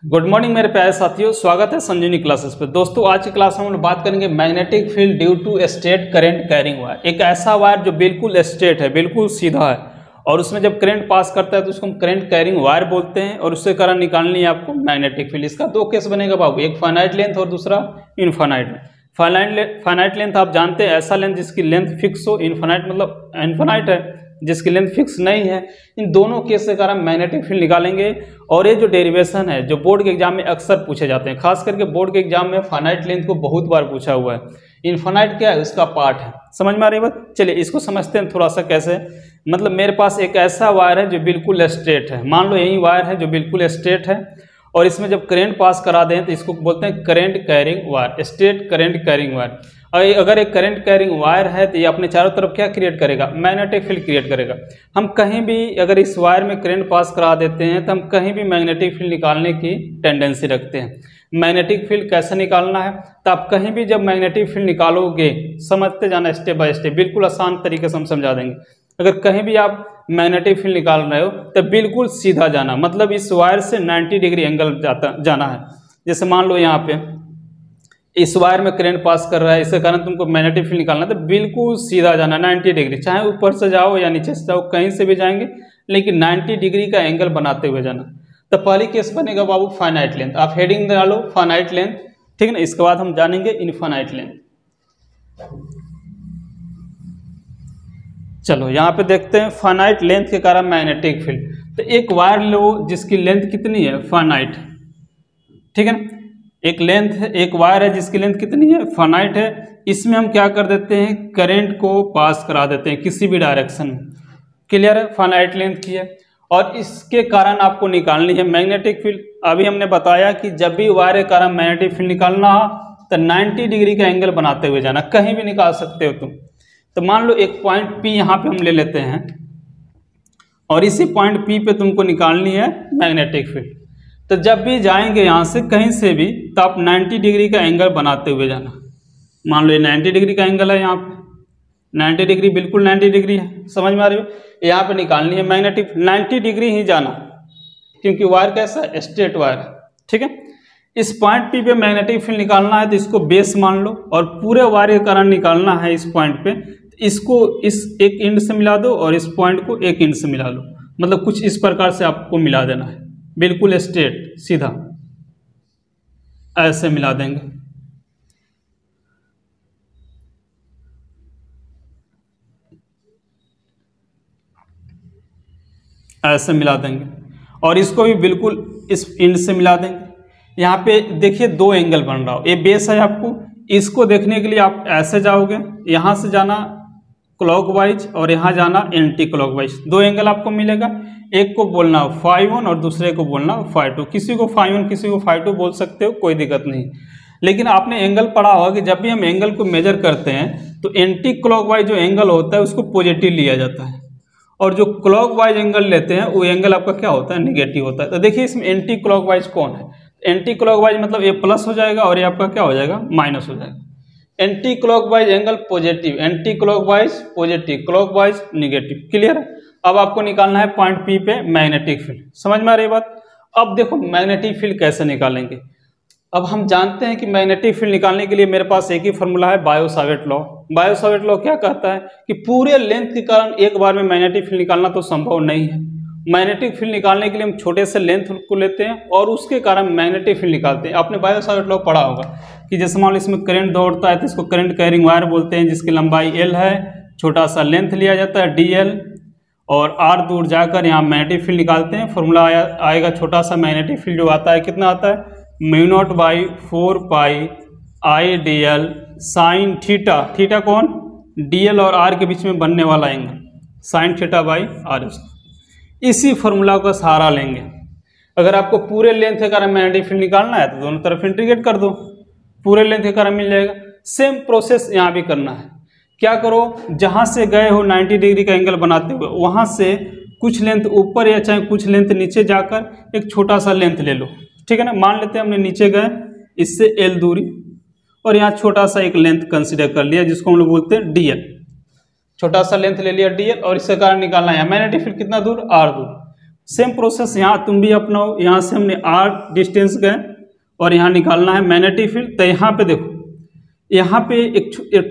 Good morning मेरे प्यारे साथियों, स्वागत है संजीवनी क्लासेस पे। दोस्तों आज की क्लास में हम लोग बात करेंगे magnetic field due to straight current carrying wire. एक ऐसा वायर जो बिल्कुल स्ट्रेट है, बिल्कुल सीधा है और उसमें जब करंट पास करता है तो उसको हम करंट कैरिंग वायर बोलते हैं और उससे करंट निकालनी है आपको मैग्नेटिक फील्ड। इसका दो केस बनेगा बाबू, एक फाइनाइट लेंथ और दूसरा इनफाइनाइट। फाइनाइट लेंथ आप जानते हैं, ऐसा लेंथ जिसकी लेंथ फिक्स हो। इनफाइनाइट मतलब इनफाइनाइट है जिसकी लेंथ फिक्स नहीं है। इन दोनों केस के कारण मैग्नेटिक फील्ड निकालेंगे। और ये जो डेरिवेशन है जो बोर्ड के एग्जाम में अक्सर पूछे जाते हैं, खास करके बोर्ड के एग्जाम में फाइनाइट लेंथ को बहुत बार पूछा हुआ है। इनफाइनाइट क्या है, उसका पार्ट है। समझ में आ रही है बात? चलिए इसको समझते हैं थोड़ा सा कैसे। मतलब मेरे पास एक ऐसा वायर है जो बिल्कुल स्ट्रेट है, मान लो यही वायर है जो बिल्कुल स्ट्रेट है और इसमें जब करंट पास करा दें तो इसको बोलते हैं current carrying wire, straight current carrying wire. और अगर एक करंट कैरिंग वायर है तो ये अपने चारों तरफ क्या क्रिएट करेगा, मैग्नेटिक फील्ड क्रिएट करेगा। हम कहीं भी अगर इस वायर में करंट पास करा देते हैं तो हम कहीं भी मैग्नेटिक फील्ड निकालने की टेंडेंसी रखते हैं। मैग्नेटिक फील्ड कैसे निकालना है, तो आप कहीं भी जब मैग्नेटिक फील्ड निकालोगे समझते जाना स्टेप बाय स्टेप, बिल्कुल आसान तरीके से हम समझा देंगे। अगर कहीं भी आप मैग्नेटिक फील्ड निकाल रहे हो तो बिल्कुल सीधा जाना, मतलब इस वायर से 90 डिग्री एंगल जाना है। जैसे मान लो यहाँ पे इस वायर में करंट पास कर रहा है, इसके कारण तुमको मैग्नेटिक फील्ड निकालना है तो बिल्कुल सीधा जाना 90 डिग्री, चाहे ऊपर से जाओ या नीचे से जाओ, कहीं से भी जाएंगे लेकिन 90 डिग्री का एंगल बनाते हुए जाना। तो पहली केस बनेगा बाबू फाइनाइट लेंथ। आप हेडिंग डालो फाइनाइट लेंथ, ठीक है ना। इसके बाद हम जानेंगे इनफाइनाइट लेंथ। चलो यहाँ पे देखते हैं फाइनाइट लेंथ के कारण मैग्नेटिक फील्ड। तो एक वायर लो जिसकी लेंथ कितनी है, फाइनाइट, ठीक है ना। एक लेंथ है, एक वायर है जिसकी लेंथ कितनी है, फाइनाइट है। इसमें हम क्या कर देते हैं, करंट को पास करा देते हैं किसी भी डायरेक्शन में। क्लियर है, फाइनाइट लेंथ की है और इसके कारण आपको निकालनी है मैग्नेटिक फील्ड। अभी हमने बताया कि जब भी वायर के कारण मैग्नेटिक फील्ड निकालना हो तो 90 डिग्री का एंगल बनाते हुए जाना, कहीं भी निकाल सकते हो तुम। तो मान लो एक पॉइंट P यहाँ पे हम ले लेते हैं और इसी पॉइंट P पे तुमको निकालनी है मैग्नेटिक फील्ड। तो जब भी जाएंगे यहाँ से कहीं से भी तो आप 90 डिग्री का एंगल बनाते हुए जाना। मान लो ये 90 डिग्री का एंगल है, यहाँ पे 90 डिग्री, बिल्कुल 90 डिग्री है। समझ में आ रही हो? यहाँ पे निकालनी है मैग्नेटिक 90 डिग्री ही जाना, क्योंकि वायर कैसा है, स्ट्रेट वायर है, ठीक है। इस पॉइंट P पे मैग्नेटिक फील्ड निकालना है तो इसको बेस मान लो और पूरे वायर के कारण निकालना है इस पॉइंट पे। इसको इस एक एंड से मिला दो और इस पॉइंट को एक एंड से मिला लो, मतलब कुछ इस प्रकार से आपको मिला देना है, बिल्कुल स्ट्रेट सीधा ऐसे मिला देंगे। ऐसे मिला देंगे और इसको भी बिल्कुल इस एंड से मिला देंगे। यहाँ पे देखिए दो एंगल बन रहा हो, ये बेस है। आपको इसको देखने के लिए आप ऐसे जाओगे, यहाँ से जाना क्लॉकवाइज और यहाँ जाना एंटी क्लॉकवाइज। दो एंगल आपको मिलेगा, एक को बोलना φ1 और दूसरे को बोलना φ2। किसी को φ1 किसी को φ2 बोल सकते हो, कोई दिक्कत नहीं। लेकिन आपने एंगल पढ़ा होगा कि जब भी हम एंगल को मेजर करते हैं तो एंटी क्लॉकवाइज जो एंगल होता है उसको पॉजिटिव लिया जाता है और जो क्लॉकवाइज एंगल लेते हैं वो एंगल आपका क्या होता है, नेगेटिव होता है। तो देखिए इसमें एंटी क्लॉकवाइज कौन है, एंटी क्लॉकवाइज मतलब ये प्लस हो जाएगा और ये आपका क्या हो जाएगा, माइनस हो जाएगा। Anti clockwise angle positive, anti clockwise positive, clockwise negative. Clear है? अब आपको निकालना है पॉइंट P पे मैग्नेटिक फील्ड। समझ में आ रही बात? अब देखो मैग्नेटिक फील्ड कैसे निकालेंगे। अब हम जानते हैं कि मैग्नेटिक फील्ड निकालने के लिए मेरे पास एक ही फॉर्मूला है, बायो-सावर्ट लॉ। बायो-सावर्ट लॉ क्या कहता है कि पूरे लेंथ के कारण एक बार में मैग्नेटिक फील्ड निकालना तो संभव नहीं है। मैग्नेटिक फील्ड निकालने के लिए हम छोटे से लेंथ को लेते हैं और उसके कारण मैग्नेटिक फील्ड निकालते हैं। आपने बायो-सावर्ट लॉ पढ़ा होगा कि जैसे मान लो इसमें करंट दौड़ता है तो इसको करंट कैरिंग वायर बोलते हैं, जिसकी लंबाई L है, छोटा सा लेंथ लिया जाता है DL और R दूर जाकर यहाँ मैग्नेटिक फील्ड निकालते हैं। फॉर्मूला आएगा छोटा सा मैग्नेटिक फील्ड जो आता है, कितना आता है, μ0/4 पाई IdL साइन थीटा। थीटा कौन, DL और R के बीच में बनने वाला एंगल, साइन θ/r। इसी फॉर्मूला का सहारा लेंगे। अगर आपको पूरे लेंथ के कारण मैग्नेटिक फील्ड निकालना है तो दोनों तरफ इंटीग्रेट कर दो, पूरे लेंथ के कारण मिल जाएगा। सेम प्रोसेस यहाँ भी करना है। क्या करो, जहाँ से गए हो 90 डिग्री का एंगल बनाते हुए वहाँ से कुछ लेंथ ऊपर या चाहे कुछ लेंथ नीचे जाकर एक छोटा सा लेंथ ले लो, ठीक है ना। मान लेते हैं हमने नीचे गए इससे L दूरी और यहाँ छोटा सा एक लेंथ कंसिडर कर लिया जिसको हम लोग बोलते हैं DL। छोटा सा लेंथ ले लिया DL और इसके कारण निकालना है मैग्नेटिक फील्ड कितना दूर, R दूर। सेम प्रोसेस यहाँ तुम भी अपनाओ। यहाँ से हमने r डिस्टेंस गए और यहाँ निकालना है मैग्नेटिक फील्ड। तो यहाँ पे देखो, यहाँ पे एक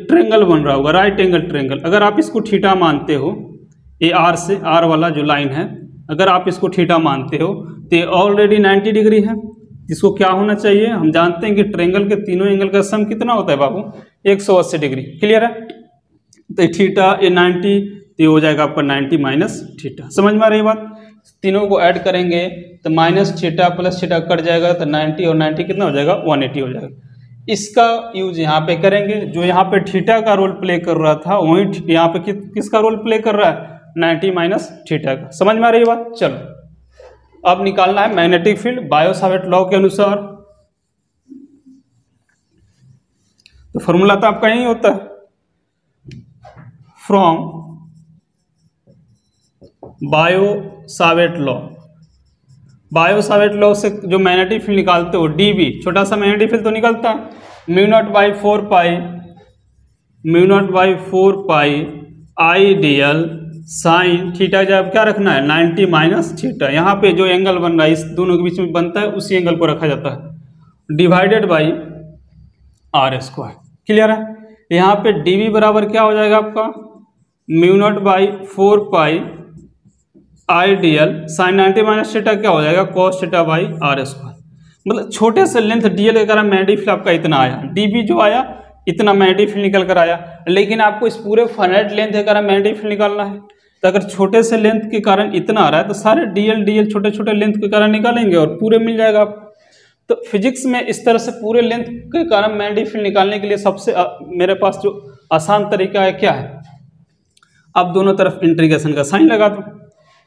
ट्रेंगल बन रहा होगा, राइट एंगल ट्रेंगल। अगर आप इसको थीटा मानते हो, ये r से r वाला जो लाइन है, अगर आप इसको थीटा मानते हो तो ये ऑलरेडी 90 डिग्री है। इसको क्या होना चाहिए, हम जानते हैं कि ट्रेंगल के तीनों एंगल का सम कितना होता है बाबू, 180 डिग्री। क्लियर है? तो थीटा ये 90, तो ये हो जाएगा आपका 90 माइनस थीटा। समझ में आ रही बात? तीनों को ऐड करेंगे तो minus theta plus theta cut जाएगा, तो 90 और 90 कितना हो जाएगा, 180 हो जाएगा। इसका यूज यहाँ पे करेंगे। जो यहाँ पे थीटा का रोल प्ले कर रहा था वही यहाँ पे किसका रोल प्ले कर रहा है, 90 माइनस थीटा का। समझ में आ रही बात? चलो अब निकालना है magnetic field Biot Savart law के अनुसार। तो फॉर्मूला तो आपका यही होता है, from Biot Savart law. Biot Savart law से जो मैग्नेटिक फील्ड निकालते हो, डीबी, छोटा सा मैग्नेटिक फील्ड तो निकलता है, μ0/4 आई dl साइन थीटा। जब क्या रखना है, 90 माइनस थीटा। यहाँ पे जो एंगल बन रहा है इस दोनों के बीच में बनता है, उसी एंगल को रखा जाता है, डिवाइडेड बाई r²। क्लियर है? यहाँ पे dv बराबर क्या हो जाएगा आपका, μ0/4 आई dl साइन 90 माइनस थीटा क्या हो जाएगा, cos थीटा बाई r²। मतलब छोटे से लेंथ dl के कारण मैग्नेटिक फील्ड आपका इतना आया, dv जो आया इतना मैग्नेटिक फील्ड निकल कर आया। लेकिन आपको इस पूरे फाइनाइट लेंथ के कारण मैग्नेटिक फील्ड निकालना है, तो अगर छोटे से लेंथ के कारण इतना आ रहा है तो सारे dl छोटे छोटे लेंथ के कारण निकालेंगे और पूरे मिल जाएगा आपको। तो फिजिक्स में इस तरह से पूरे लेंथ के कारण मैग्नेटिक फील्ड निकालने के लिए सबसे मेरे पास जो आसान तरीका है क्या है, आप दोनों तरफ इंटीग्रेशन का साइन लगा दो,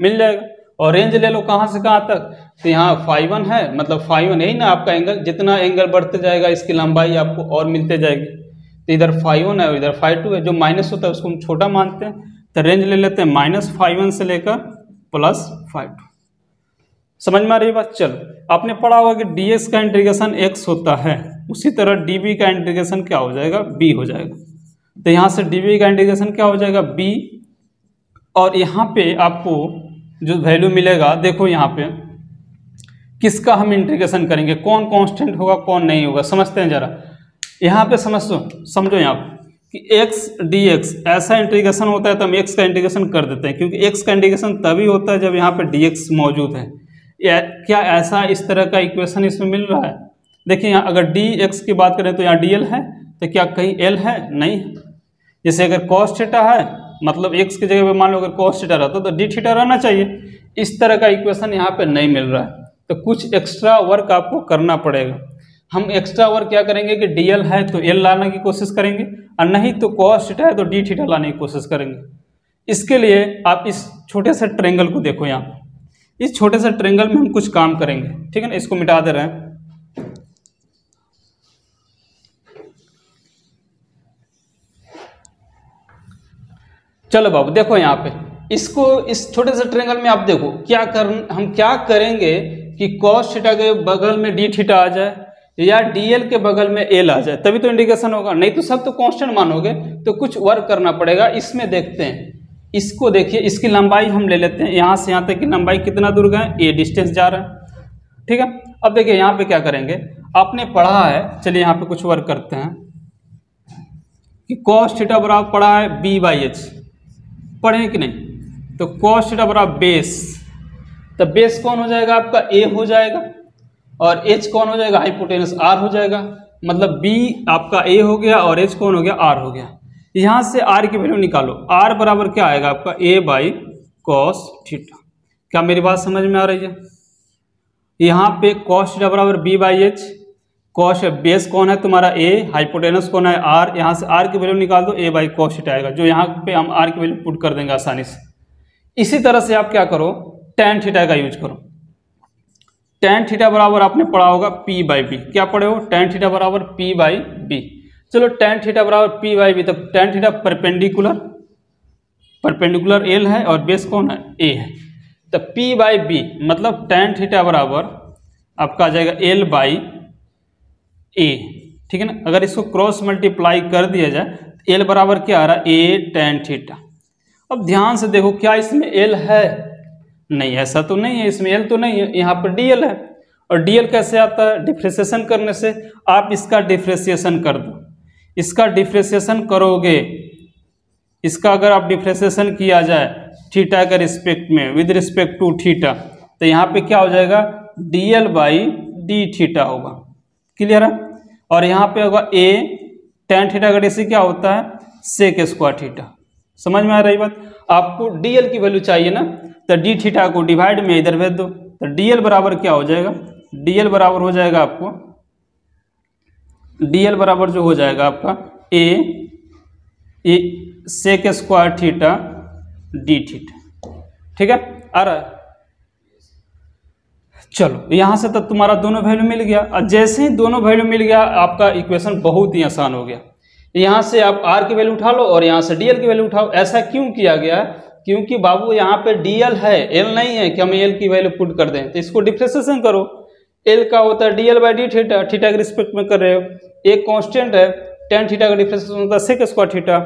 मिल जाएगा। और रेंज ले लो कहाँ से कहाँ तक, तो यहाँ φ1 है, मतलब φ1 यही ना आपका एंगल, जितना एंगल बढ़ते जाएगा इसकी लंबाई आपको और मिलते जाएगी। तो इधर φ1 है और इधर φ2 है, जो माइनस होता है उसको हम छोटा मानते हैं, तो रेंज ले लेते हैं -φ1 से लेकर +φ2। समझ में आ रही बात? चलो आपने पढ़ा होगा कि dx का इंटीग्रेशन x होता है, उसी तरह dv का इंटीग्रेशन क्या हो जाएगा, b हो जाएगा। तो यहाँ से dv का इंटीग्रेशन क्या हो जाएगा, b। और यहाँ पे आपको जो वैल्यू मिलेगा, देखो यहाँ पे किसका हम इंटीग्रेशन करेंगे, कौन कांस्टेंट होगा कौन नहीं होगा, समझते हैं जरा। यहाँ पे समझो यहाँ पे कि x dx ऐसा इंटीग्रेशन होता है तो हम x का इंटीग्रेशन कर देते हैं, क्योंकि x का इंटीग्रेशन तभी होता है जब यहाँ पे dx मौजूद है। क्या ऐसा इस तरह का इक्वेशन इसमें मिल रहा है? देखिए यहाँ अगर dx की बात करें तो यहाँ dl है, तो क्या कहीं l है? नहीं है। जैसे अगर cos थीटा है, मतलब x की जगह पे मान लो अगर cos थीटा रहता तो d थीटा रहना चाहिए। इस तरह का इक्वेशन यहाँ पे नहीं मिल रहा है, तो कुछ एक्स्ट्रा वर्क आपको करना पड़ेगा। हम एक्स्ट्रा वर्क क्या करेंगे कि dl है तो l लाने की कोशिश करेंगे, और नहीं तो cos थीटा है तो d थीटा लाने की कोशिश करेंगे। इसके लिए आप इस छोटे से ट्रेंगल को देखो, यहाँ इस छोटे से ट्रेंगल में हम कुछ काम करेंगे, ठीक है ना। इसको मिटा दे रहे हैं। चलो बाबू देखो यहाँ पे इसको, इस छोटे से ट्रेंगल में आप देखो हम क्या करेंगे कि cos थीटा के बगल में d थीटा आ जाए या dl के बगल में l आ जाए, तभी तो इंटीग्रेशन होगा। नहीं तो सब तो कांस्टेंट मानोगे, तो कुछ वर्क करना पड़ेगा। इसमें देखते हैं, इसको देखिए, इसकी लंबाई हम ले लेते हैं, यहाँ से यहाँ तक की लंबाई कितना दूर गए, a डिस्टेंस जा रहा है, ठीक है। अब देखिए यहाँ पे क्या करेंगे, आपने पढ़ा है, चलिए यहाँ पे कुछ वर्क करते हैं कि cos थीटा बराबर पढ़ा है b/h, पढ़े कि नहीं? तो cos थीटा बराबर बेस, तो बेस कौन हो जाएगा आपका, a हो जाएगा, और h कौन हो जाएगा, हाइपोटेनस r हो जाएगा। मतलब b आपका a हो गया और h कौन हो गया, r हो गया। यहाँ से r की वैल्यू निकालो, r बराबर क्या आएगा आपका, a/cos थीटा। क्या मेरी बात समझ में आ रही है? यहाँ पे cos थीटा बराबर b/h, cos बेस कौन है तुम्हारा a, हाइपोटेनस कौन है r, यहाँ से r की वैल्यू निकाल दो, a/cos थीटा आएगा, जो यहाँ पे हम r की वैल्यू पुट कर देंगे आसानी से। इसी तरह से आप क्या करो, tan थीटा का यूज करो। tan थीटा बराबर आपने पढ़ा होगा p/b, क्या पढ़े हो, tan थीटा बराबर p/b। चलो tan थीटा बराबर p/b, तब tan थीटा परपेंडिकुलर l है और बेस कौन है, a है, तो p/b मतलब tan थीटा बराबर आपका आ जाएगा l/a, ठीक है ना। अगर इसको क्रॉस मल्टीप्लाई कर दिया जाए, l बराबर क्या आ रहा है, a tan थीटा। अब ध्यान से देखो, क्या इसमें l है, नहीं, ऐसा तो नहीं है, इसमें एल तो नहीं है, यहाँ पर डी एल है। और डी एल कैसे आता है? डिफ्रेंशिएशन करने से। आप इसका डिफ्रेंशिएशन कर दो, इसका डिफ्रेंशिएशन करोगे, इसका अगर आप डिफ्रेंशिएशन किया जाए थीटा के रिस्पेक्ट में विद रिस्पेक्ट टू थीटा, तो यहाँ पे क्या हो जाएगा? D l by d theta होगा। क्लियर है? और यहाँ पे होगा ए टेन थीटा का डीसी क्या होता है? Sec square theta. समझ में आ रही बात? आपको डी एल की वैल्यू चाहिए ना, तो डी थीटा को डिवाइड में इधर भेज दो, तो डी एल बराबर क्या हो जाएगा? डी एल बराबर हो जाएगा आपको, डी एल बराबर जो हो जाएगा आपका A sec square theta d theta. ठीक है, आ रहा है? चलो यहां से तो तुम्हारा दोनों वैल्यू मिल गया। और जैसे ही दोनों वैल्यू मिल गया, आपका इक्वेशन बहुत ही आसान हो गया। यहां से आप आर की वैल्यू उठा लो और यहां से डीएल की वैल्यू उठाओ। ऐसा क्यों किया गया? क्योंकि बाबू यहाँ पे डीएल है, एल नहीं है कि हम एल की वैल्यू पुट कर दें, तो इसको डिफ्रेंशिएशन करो। एल का होता है DL by d theta, theta के रिस्पेक्ट में कर रहे हो। एक कांस्टेंट है, टेन थीटा का डिफ्रेंशिएशन होता है सेक स्क्वायर थीटा,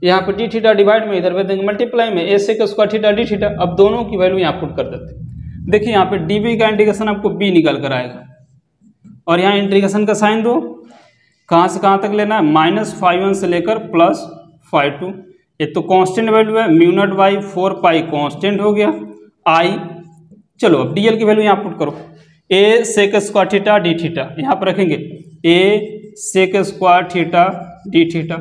यहाँ पे डी थीटा डिवाइड में इधर भेज देंगे मल्टीप्लाई में A sec square theta d theta. अब दोनों की वैल्यू यहाँ पुट कर देते हैं। देखिए यहाँ पे डी बी का इंटीग्रेशन आपको बी निकल कर आएगा, और यहाँ इंटीग्रेशन का साइन दो। कहाँ से कहाँ तक लेना है? -φ1 से लेकर +φ2। ये तो कांस्टेंट वैल्यू है, म्यू नॉट बाई 4 कांस्टेंट हो गया आई। चलो अब डीएल की वैल्यू यहाँ पुट करो, A sec square theta d theta, यहाँ पर रखेंगे A sec square theta d theta.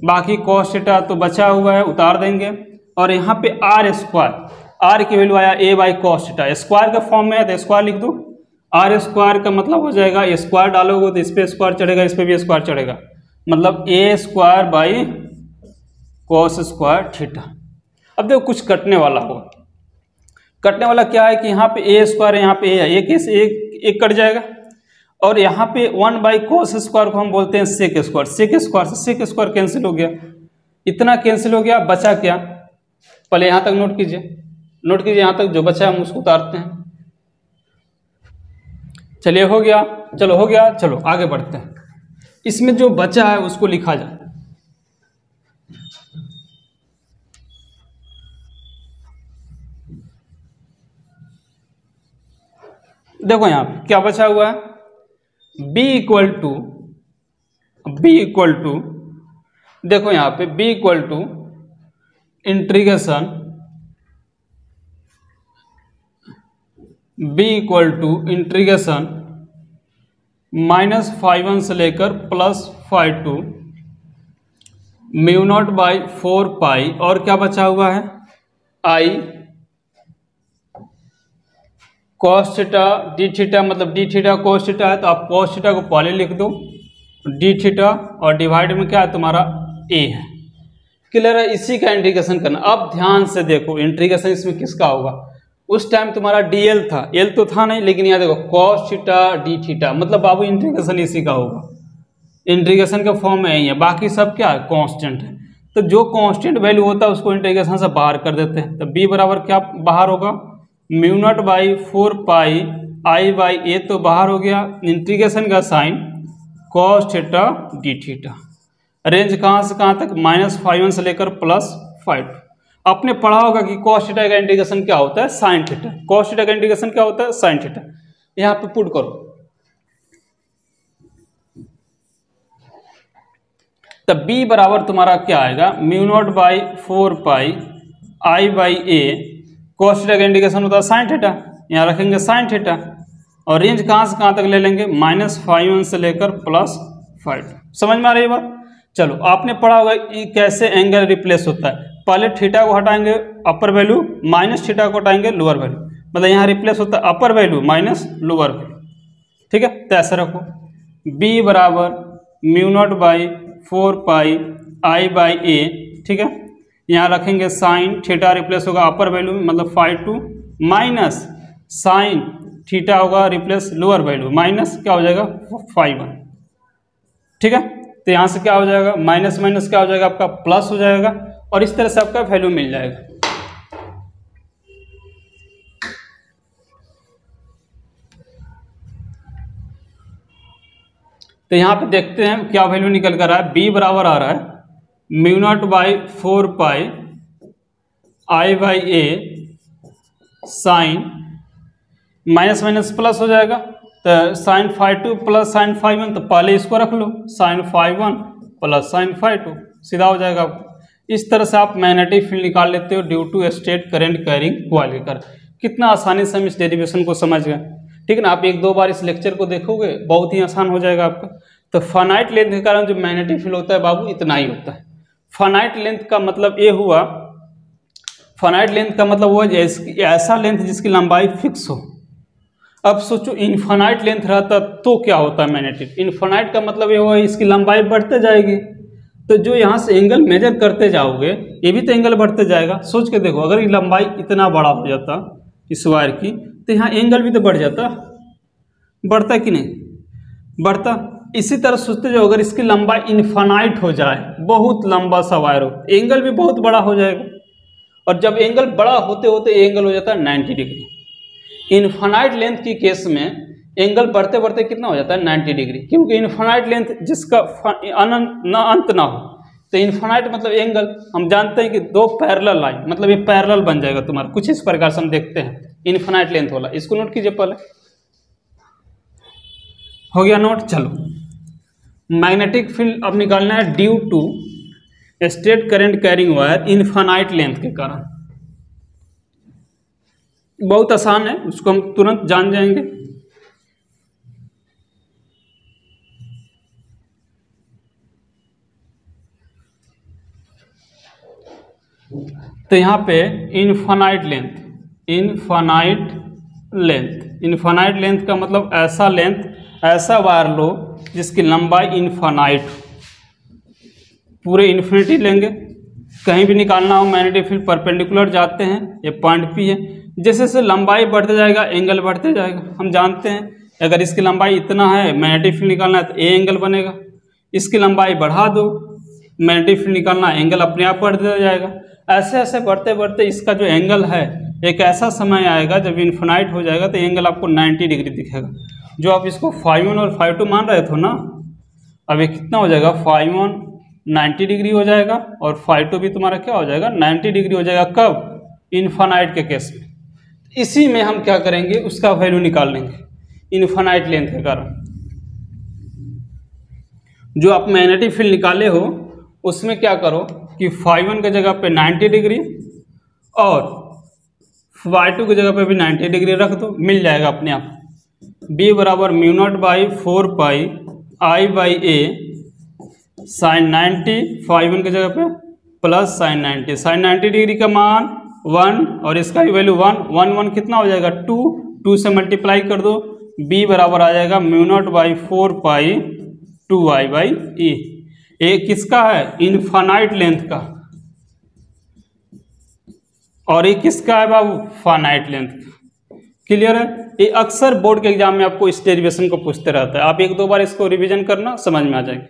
बाकी कॉस थीटा तो बचा हुआ है, उतार देंगे। और यहाँ पे आर स्क्वायर, आर की वैल्यू आया A by cos theta, square का फॉर्म में है तो स्क्वायर लिख दो। आर स्क्वायर का मतलब हो जाएगा, स्क्वायर डालोगे तो इस पे स्क्वायर चढ़ेगा, इस पे भी स्क्वायर चढ़ेगा, मतलब A square by cos square theta. अब देखो कुछ कटने वाला होगा। कटने वाला क्या है कि यहाँ पे ए स्क्वायर है, यहाँ पे ए है, एक कट जाएगा। और यहाँ पे 1 बाई कॉस स्क्वायर को हम बोलते हैं सेक स्क्वायर, सेक स्क्वायर से सेक स्क्वायर कैंसिल हो गया, इतना कैंसिल हो गया। बचा क्या? पहले यहाँ तक नोट कीजिए, नोट कीजिए, यहाँ तक जो बचा हम उसको उतारते हैं। चलिए हो गया, चलो हो गया, चलो आगे बढ़ते हैं। इसमें जो बचा है उसको लिखा जाए। देखो यहाँ पे क्या बचा हुआ है? b इक्वल टू देखो यहाँ पे b इक्वल टू इंटीग्रेशन -φ1 से लेकर +φ2 म्यू नॉट बाई 4 और क्या बचा हुआ है? I cos theta d theta, मतलब डी थीटा कॉस थीटा है तो आप कॉस थीटा को पहले लिख दो, डी थीटा और डिवाइड में क्या है तुम्हारा ए है। क्लियर है? इसी का इंटीग्रेशन करना। अब ध्यान से देखो इंटीग्रेशन इसमें किसका होगा? उस टाइम तुम्हारा डीएल था, एल तो था नहीं, लेकिन यहाँ देखो कॉस थीटा डी थीटा, मतलब बाबू इंटीग्रेशन इसी का होगा। इंटीग्रेशन का फॉर्म में यही है, बाकी सब क्या है? कांस्टेंट है। तो जो कांस्टेंट वैल्यू होता है उसको इंटीग्रेशन से बाहर कर देते हैं। तो बी बराबर क्या बाहर होगा? Mu naught by 4 I by A तो बाहर हो गया, इंटीग्रेशन का sign cos theta d theta. Range कहाँ से कहाँ तक? -φ1 से लेकर +φ2। आपने पढ़ा होगा कि कॉस थीटा का इंटीग्रेशन क्या होता है? Sine theta. कॉस थीटा का इंटीग्रेशन क्या होता है? Sine theta. यहाँ पे पुट करो, तब b बराबर तुम्हारा क्या आएगा? Mu naught by 4 I by A, cos theta का इंटीग्रेशन होता है साइन थीटा, यहाँ रखेंगे साइन थीटा। और रेंज कहाँ से कहाँ तक ले लेंगे? -φ1 से लेकर +φ2। समझ में आ रही है बात? चलो आपने पढ़ा होगा कि कैसे एंगल रिप्लेस होता है। पहले थीटा को हटाएंगे अपर वैल्यू, माइनस थीटा को हटाएंगे लोअर वैल्यू, मतलब यहाँ रिप्लेस होता है upper value minus lower value. ठीक है, तो ऐसा रखो b बराबर mu naught by 4 I by A. ठीक है, यहाँ रखेंगे साइन थीटा रिप्लेस होगा अपर वैल्यू में, मतलब ϕ2 माइनस साइन थीटा होगा रिप्लेस लोअर वैल्यू, माइनस क्या हो जाएगा? ϕ1। ठीक है, तो यहाँ से क्या हो जाएगा? माइनस माइनस क्या हो जाएगा? आपका प्लस हो जाएगा, और इस तरह से आपका वैल्यू मिल जाएगा। तो यहाँ पे देखते हैं क्या वैल्यू निकल कर रहा है। b बराबर आ रहा है mu naught by 4 I by A sine minus minus plus हो जाएगा, तो sine phi 2 plus sine phi 1, तो पहले इसको रख लो, sine phi 1 plus sine phi 2, सीधा हो जाएगा आपको। इस तरह से आप मैग्नेटिक फील्ड निकाल लेते हो due to straight current carrying coil के कारण। कितना आसानी से हम इस डेरिवेशन को समझ गए, ठीक है ना। आप एक दो बार इस लेक्चर को देखोगे, बहुत ही आसान हो जाएगा आपका। तो फाइनाइट लेंथ के कारण जो मैग्नेटिक फील्ड होता है बाबू, इतना ही होता है। फाइनाइट लेंथ का मतलब ये हुआ, फाइनाइट लेंथ का मतलब हुआ ऐसा लेंथ जिसकी लंबाई फिक्स हो। अब सोचो इनफाइनाइट लेंथ रहता तो क्या होता है मैग्नेटिक। इनफाइनाइट का मतलब ये हुआ इसकी लंबाई बढ़ते जाएगी, तो जो यहाँ से एंगल मेजर करते जाओगे ये भी तो एंगल बढ़ते जाएगा। सोच के देखो, अगर ये लंबाई इतना बड़ा हो जाता इस वायर की, तो यहाँ एंगल भी तो बढ़ जाता, बढ़ता कि नहीं, बढ़ता। इसी तरह सोचते जाओ, अगर इसकी लंबाई इनफाइनाइट हो जाए, बहुत लंबा सा वायर हो, एंगल भी बहुत बड़ा हो जाएगा। और जब एंगल बड़ा होते होते एंगल हो जाता है 90 डिग्री। इनफाइनाइट लेंथ की केस में एंगल बढ़ते बढ़ते कितना हो जाता है 90 डिग्री, क्योंकि इनफाइनाइट लेंथ जिसका अंत ना हो, तो इनफाइनाइट मतलब एंगल हम जानते हैं कि दो पैरेलल लाइन, मतलब ये पैरेलल बन जाएगा तुम्हारा। कुछ इस प्रकार से हम देखते हैं इनफाइनाइट लेंथ वाला, इसको नोट कीजिए पहले। हो गया नोट। चलो, मैग्नेटिक फील्ड अब निकालना है due to straight current carrying wire infinite length के कारण। बहुत आसान है, उसको हम तुरंत जान जाएंगे। तो यहाँ पे इनफाइनाइट लेंथ, इनफाइनाइट लेंथ का मतलब ऐसा लेंथ, ऐसा वायर लो जिसकी लंबाई इनफाइनाइट हो। पूरे इन्फिनिटी लेंगे, कहीं भी निकालना हो मैग्नेटिक फील्ड परपेंडिकुलर जाते हैं, ये पॉइंट पी है। जैसे जैसे लंबाई बढ़ते जाएगा एंगल बढ़ते जाएगा। हम जानते हैं अगर इसकी लंबाई इतना है, मैग्नेटिक फील्ड निकालना है तो ए एंगल बनेगा। इसकी लंबाई बढ़ा दो, मैग्नेटिक फील्ड निकालना, एंगल अपने आप बढ़ता जाएगा। ऐसे ऐसे बढ़ते बढ़ते इसका जो एंगल है, एक ऐसा समय आएगा जब इन्फिनाइट हो जाएगा तो एंगल आपको 90 डिग्री दिखेगा। जो आप इसको फाई 1 और फाई 2 मान रहे थे ना, अब ये कितना हो जाएगा, फाई 1 90 डिग्री हो जाएगा और फाई 2 भी तुम्हारा क्या हो जाएगा 90 डिग्री हो जाएगा। कब, इनफाइनाइट के केस में। इसी में हम क्या करेंगे, उसका वैल्यू निकाल लेंगे इनफाइनाइट लेंथ के कारण। जो आप मैग्नेटिक फील्ड निकाले हो उसमें क्या करो कि फाई 1 की जगह पे 90 डिग्री और फाई 2 की जगह पे भी 90 डिग्री रख दो, मिल जाएगा अपने आप। B बराबर μ0 by 4 pi I by A sine 90, phi 1 की जगह पे प्लस साइन 90, साइन 90 डिग्री का मान 1 और इसका भी वैल्यू 1, 1 1 कितना हो जाएगा 2, 2 से मल्टीप्लाई कर दो, B बराबर आ जाएगा μ0 by 4 pi 2I by E। ये किसका है, इनफाइनाइट लेंथ का, और ये किसका है बाबू, फाइनाइट लेंथ का। क्लियर है। ये अक्सर बोर्ड के एग्जाम में आपको इस डेरिवेशन को पूछते रहता है। आप एक दो बार इसको रिवीजन करना, समझ में आ जाएगा।